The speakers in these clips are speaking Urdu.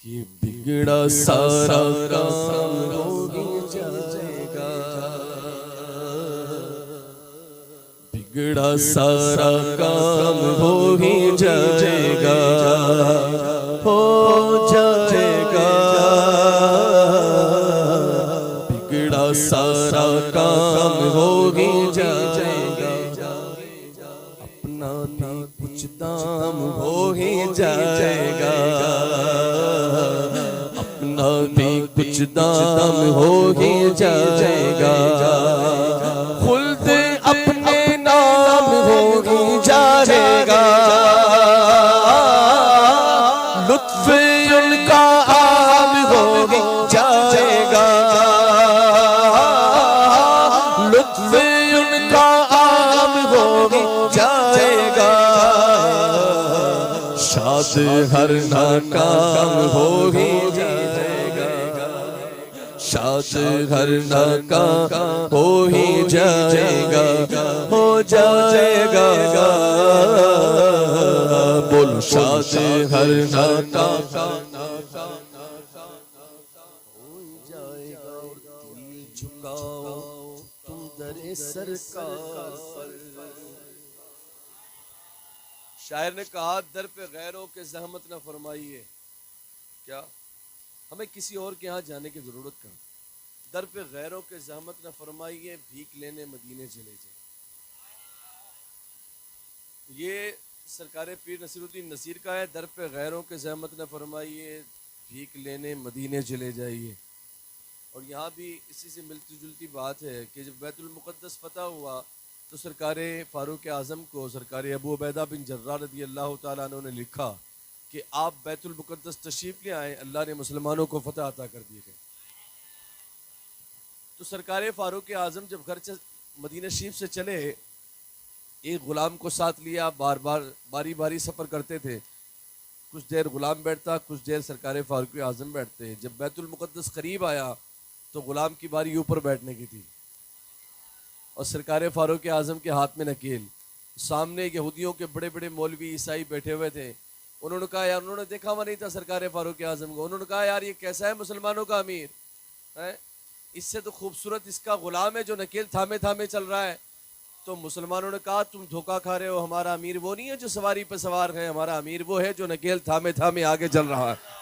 یہ بگڑا سارا کام ہو ہی جائے گا، بگڑا سارا کام ہو ہی جائے گا، ہو جائے گا، بگڑا سارا کام ہو ہی جائے گا، اپنا بھی کچھ دام ہو ہی جائے گا، اپنا بھی کچھ دام ہو ہی جائے گا، خلد اپنے نام ہو ہی جائے گا، لطف ان کا عام ہو ہی جائے گا، لطف ان کا عام ہو ہی جائے گا، شاد ہر ناکام ہو ہی جائے گا، شاد ہر ناکام ہو ہی جائے گا، ہو جائے گا، بولو شاد ہر ناکام ہو جائے گا، دل جھکاؤ تم در سرکار پر۔ شاعر نے کہا در پہ غیروں کے زحمت نہ فرمائیے، کیا ہمیں کسی اور کے ہاں جانے کی ضرورت کہاں، در پہ غیروں کے زحمت نہ فرمائیے، بھیک لینے مدینے چلے جائیں۔ یہ سرکار پیر نصیر الدین نصیر کا ہے، در پہ غیروں کے زحمت نہ فرمائیے، بھیک لینے مدینے چلے جائیے۔ اور یہاں بھی اسی سے ملتی جلتی بات ہے کہ جب بیت المقدس فتح ہوا تو سرکار فاروق اعظم کو سرکار ابو عبیدہ بن جراح رضی اللہ تعالیٰ عنہ نے لکھا کہ آپ بیت المقدس تشریف لے آئیں، اللہ نے مسلمانوں کو فتح عطا کر دی ہے۔ تو سرکار فاروق اعظم جب گھر مدینہ شریف سے چلے، ایک غلام کو ساتھ لیا، باری باری سفر کرتے تھے، کچھ دیر غلام بیٹھتا، کچھ دیر سرکار فاروق اعظم بیٹھتے۔ جب بیت المقدس قریب آیا تو غلام کی باری اوپر بیٹھنے کی تھی اور سرکار فاروق اعظم کے ہاتھ میں نکیل، سامنے یہودیوں کے بڑے بڑے مولوی عیسائی بیٹھے ہوئے تھے۔ انہوں نے کہا یار، انہوں نے دیکھا ہوا نہیں تھا سرکار فاروق اعظم کو، انہوں نے کہا یار یہ کیسا ہے مسلمانوں کا امیر ہے، اس سے تو خوبصورت اس کا غلام ہے جو نکیل تھامے تھامے چل رہا ہے۔ تو مسلمانوں نے کہا تم دھوکہ کھا رہے ہو، ہمارا امیر وہ نہیں ہے جو سواری پہ سوار ہے، ہمارا امیر وہ ہے جو نکیل تھامے تھامے آگے چل رہا ہے۔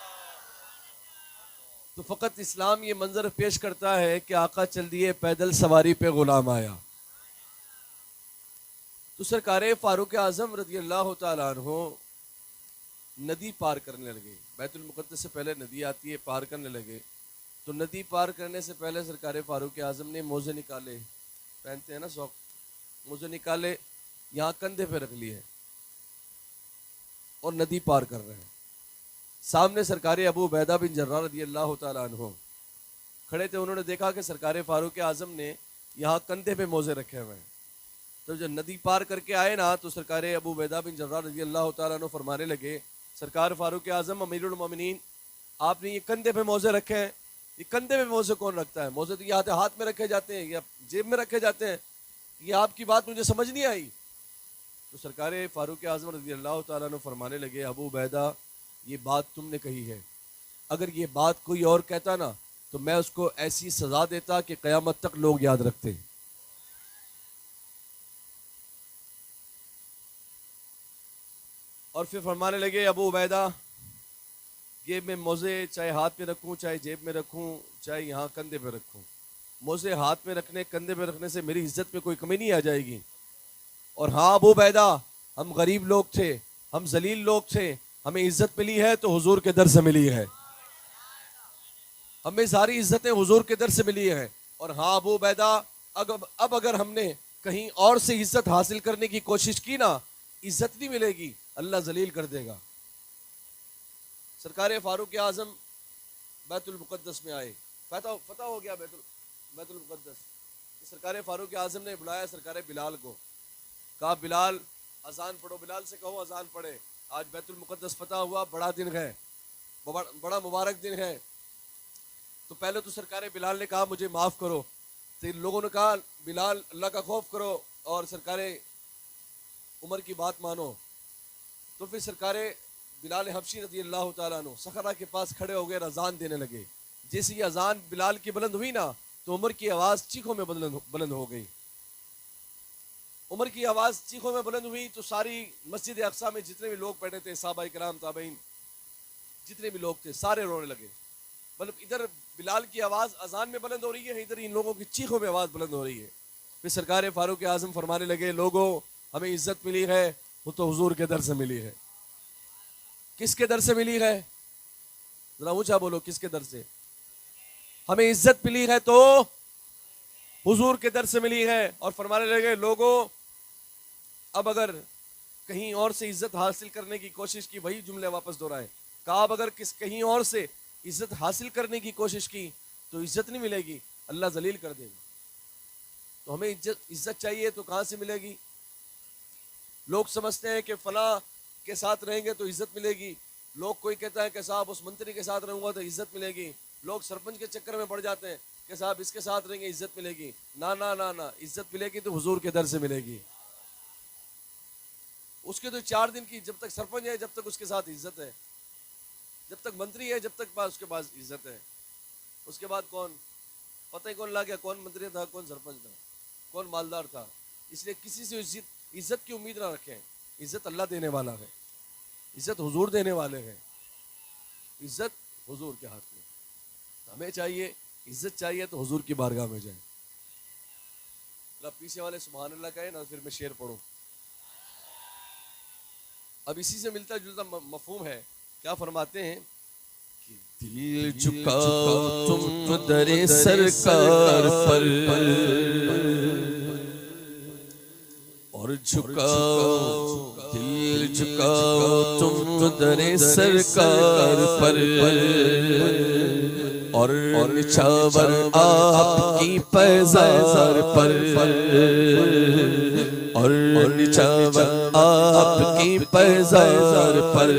تو فقط اسلام یہ منظر پیش کرتا ہے کہ آقا چل دیے پیدل، سواری پہ غلام آیا۔ تو سرکار فاروق اعظم رضی اللہ تعالیٰ عنہ ندی پار کرنے لگے، بیت المقدس سے پہلے ندی آتی ہے، پار کرنے لگے۔ تو ندی پار کرنے سے پہلے سرکار فاروق اعظم نے موزے نکالے، پہنتے ہیں نا سوک، موزے نکالے، یہاں کندھے پہ رکھ لیے اور ندی پار کر رہے ہیں۔ سامنے سرکار ابو عبیدہ بن جراح رضی اللہ تعالیٰ عنہ کھڑے تھے، انہوں نے دیکھا کہ سرکار فاروق اعظم نے یہاں کندھے پہ موزے رکھے ہوئے ہیں۔ تو جب ندی پار کر کے آئے نا تو سرکار ابو عبیدہ بن جراح رضی اللہ تعالیٰ عنہ فرمانے لگے، سرکار فاروق اعظم امیر المومنین، آپ نے یہ کندھے پہ موزے رکھے ہیں، یہ کندھے پہ موزے کون رکھتا ہے؟ موزے تو یہ ہاتھ میں رکھے جاتے ہیں یا جیب میں رکھے جاتے ہیں، یہ آپ کی بات مجھے سمجھ نہیں آئی۔ تو سرکار فاروق اعظم رضی اللہ تعالیٰ عنہ فرمانے لگے، ابو عبیدہ یہ بات تم نے کہی ہے، اگر یہ بات کوئی اور کہتا نا تو میں اس کو ایسی سزا دیتا کہ قیامت تک لوگ یاد رکھتے۔ اور پھر فرمانے لگے، ابو عبیدہ یہ میں موزے چاہے ہاتھ پہ رکھوں، چاہے جیب میں رکھوں، چاہے یہاں کندھے پہ رکھوں، موزے ہاتھ میں رکھنے کندھے پہ رکھنے سے میری عزت میں کوئی کمی نہیں آ جائے گی۔ اور ہاں ابو عبیدہ، ہم غریب لوگ تھے، ہم ذلیل لوگ تھے، ہمیں عزت ملی ہے تو حضور کے در سے ملی ہے، ہمیں ساری عزتیں حضور کے در سے ملی ہیں۔ اور ہاں ابو عبیدہ، اب اگر ہم نے کہیں اور سے عزت حاصل کرنے کی کوشش کی نا، عزت نہیں ملے گی، اللہ ذلیل کر دے گا۔ سرکار فاروق اعظم بیت المقدس میں آئے، فتح ہو گیا بیت المقدس۔ سرکار فاروق اعظم نے بلایا سرکار بلال کو، کہا بلال اذان پڑھو، بلال سے کہو اذان پڑھے، آج بیت المقدس فتح ہوا، بڑا دن ہے، بڑا مبارک دن ہے۔ تو پہلے تو سرکار بلال نے کہا مجھے معاف کرو، تو ان لوگوں نے کہا بلال اللہ کا خوف کرو اور سرکار عمر کی بات مانو۔ تو پھر سرکار بلال حبشی رضی اللہ تعالیٰ عنہ صخرہ کے پاس کھڑے ہو گئے، اذان دینے لگے. جیسے یہ اذان بلال کی بلند ہوئی نا تو عمر کی آواز چیخوں میں بلند ہو گئی. عمر کی آواز چیخوں میں بلند ہوئی تو ساری مسجد اقصی میں جتنے بھی لوگ بیٹھے تھے، صحابہ کرام، تابعین، جتنے بھی لوگ تھے، سارے رونے لگے. مطلب ادھر بلال کی آواز اذان میں بلند ہو رہی ہے، ادھر ان لوگوں کی چیخوں میں آواز بلند ہو رہی ہے. پھر سرکار فاروق اعظم فرمانے لگے، لوگوں ہمیں عزت ملی ہے وہ تو حضور کے در سے ملی ہے. کس کے در سے ملی ہے؟ ذرا اونچا بولو، کس کے در سے؟ ہمیں عزت ملی ہے تو حضور کے در سے ملی ہے. اور فرمانے لگے، لوگوں اب اگر کہیں اور سے عزت حاصل کرنے کی کوشش کی، وہی جملے واپس دہرائے، کہا اب اگر کہیں اور سے عزت حاصل کرنے کی کوشش کی تو عزت نہیں ملے گی، اللہ ذلیل کر دے گا. تو ہمیں عزت چاہیے تو کہاں سے ملے گی؟ لوگ سمجھتے ہیں کہ فلاں کے ساتھ رہیں گے تو عزت ملے گی. لوگ کوئی کہتا ہے کہ صاحب اس منتری کے ساتھ رہوں گا تو عزت ملے گی. لوگ سرپنچ کے چکر میں پڑ جاتے ہیں کہ صاحب اس کے ساتھ رہیں گے عزت ملے گی. نہ نہ نہ نہ، عزت ملے گی تو حضور کے در سے ملے گی. اس کے تو 4 دن کی، جب تک سرپنچ ہے جب تک اس کے ساتھ عزت ہے، جب تک منتری ہے جب تک اس کے پاس عزت ہے. اس کے بعد کون پتہ ہی کون لا گیا، کون منتری تھا، کون سرپنچ تھا، کون مالدار تھا. اس لیے کسی سے عزت کی امید نہ رکھیں. عزت اللہ دینے والا ہے، عزت حضور دینے والے ہیں. عزت حضور کے ہاتھ میں. ہمیں چاہیے عزت چاہیے تو حضور کی بارگاہ میں جائیں. اللہ پیچھے والے سبحان اللہ کہے نا، پھر میں شعر پڑھوں. اب اسی سے ملتا جلتا مفہوم ہے. کیا فرماتے ہیں؟ دل جھکاؤ تم در سرکار پر، اور جھکاؤ دل جھکاؤ تم در سرکار پر، اور نچھاور آپ کی پیزار پر، اور نچھاور آپ کی پیزار پر،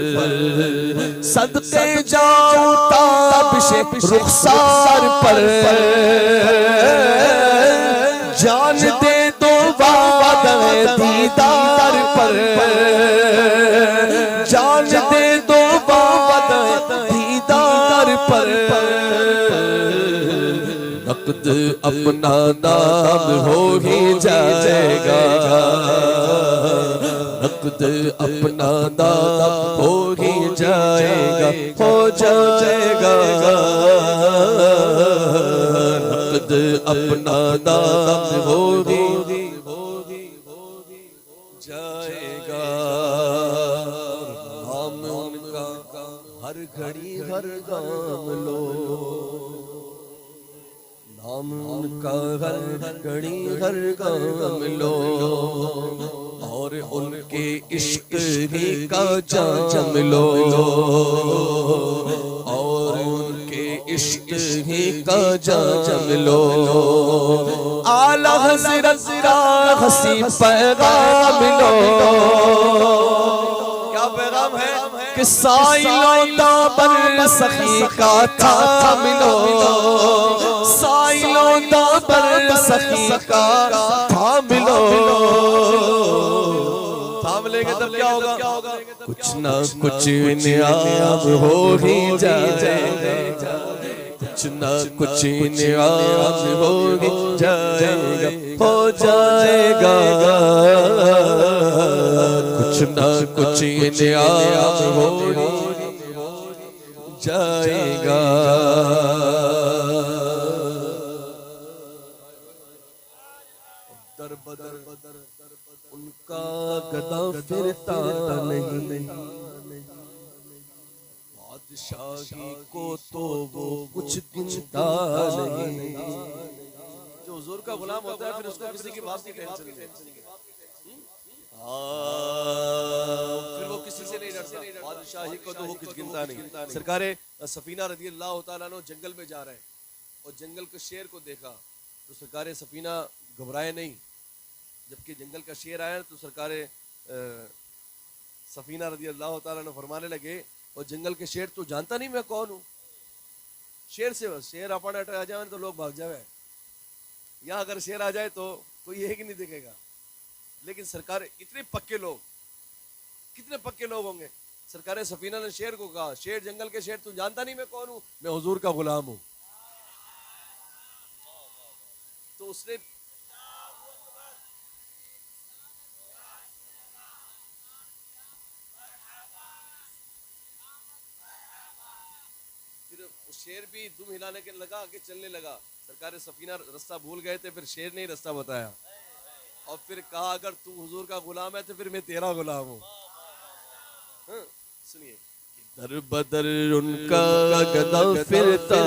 صدقے جاؤ تابش رخسار پر، جان دے دو وعدہ دیدار پر، جان دے دو وعدہ دیدار پر، نقد اپنا نام ہو ہی جائے گا، نقد اپنا نام ہو ہی جائے گا، ہو جائے گا، نقد اپنا نام ہو ہی جائے گا. نام ان کا ہر گھڑی ہر گام لو، نام ان کا ہر گھڑی ہر گام لو، اور ان کے عشق ہی کا جام لو، اور ان کے عشق ہی کا جام لو. اعلیٰ حضرت کا حسین پیغام لو. کیا پیغام ہے؟ کہ سائلوں دابر سخی کا تھام لو، سائلوں دابر سخی کا تھام لو. تھام لیں گے تب کیا ہوگا؟ کچھ نہ کچھ انعام ہو ہی جائے گا، کچھ نہ کچھ انعام ہو ہی جائے گا، ہو جائے گا، کچھ نہ کچھ انعام ہو ہی جائے گا. در بدر ان کا گدا پھرتا نہیں، بادشاہی کو تو وہ کچھ گنتا نہیں. جو حضور کا غلام ہوتا ہے پھر اس کو کسی کی بات کی ٹینشن نہیں، پھر وہ کسی سے نہیں ڈرتا. بادشاہی کو تو وہ کچھ گنتا نہیں. سرکار سفینہ رضی اللہ تعالیٰ عنہ جنگل میں جا رہے ہیں اور جنگل کے شیر کو دیکھا تو سرکار سفینہ گھبرائے نہیں. جبکہ جنگل کا شیر آیا تو سرکار سفینہ رضی اللہ تعالیٰ عنہ فرمانے لگے، اور جنگل کے شیر تو جانتا نہیں میں کون ہوں. شیر سے بس شیر اپنا آ جائے تو لوگ بھاگ جائے. یہاں اگر شیر آ جائے تو کوئی ایک نہیں دکھے گا. لیکن سرکار اتنے پکے لوگ، کتنے پکے لوگ ہوں گے. سرکار سفینہ نے شیر کو کہا، شیر جنگل کے شیر، تم جانتا نہیں میں کون ہوں؟ میں حضور کا غلام ہوں. تو اس نے پھر شیر بھی دم ہلانے کے لگا، آگے چلنے لگا. سرکار سفینہ رستہ بھول گئے تھے، پھر شیر نے ہی رستہ بتایا اور پھر کہا اگر تو حضور کا غلام ہے تو پھر میں تیرا غلام ہوں. سنیے. در بدر ان کا گدا پھرتا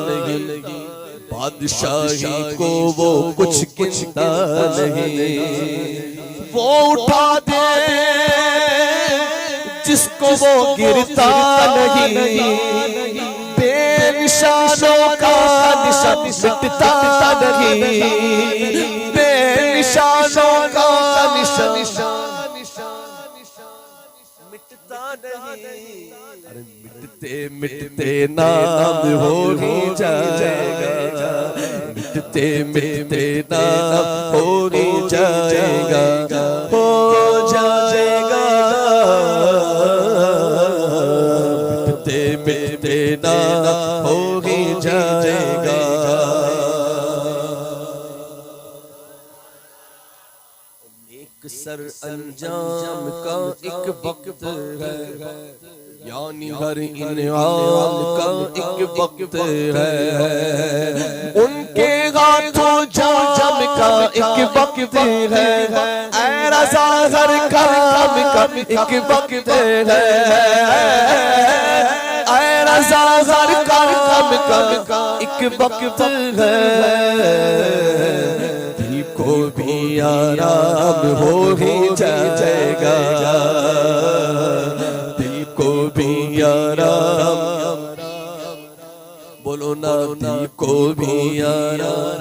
نہیں، بادشاہی کو وہ کچھ گنتا نہیں. وہ اٹھا دے جس کو وہ گرتا نہیں، بے نشانوں کا نشان مٹتا نہیں، بے نشانوں کا نشان مٹتا نہیں. ارے مٹتے مٹتے نام ہو ہی جائے گا، مٹتے مٹتے نام ہو ہی جائے گا، ہو جائے گا. مٹتے مٹتے نام ہو ہی جائے گا. نیک سر انجام کا ایک وقت ہے، یعنی ہر انعام کا ایک وقت ہے. ان کے ہاتھوں جام کا ایک وقت ہے، اے رضا ہر کام کا ایک وقت ہے، اے رضا ہر کام کا ایک وقت ہے. دل کو بھی آرام ہو ہی جائے گا، دل کو بھی آرام، بولو نا دل کو بھی آرام،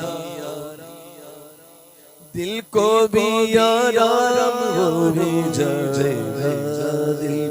دل کو بھی آرام ہو ہی جائے گا. دل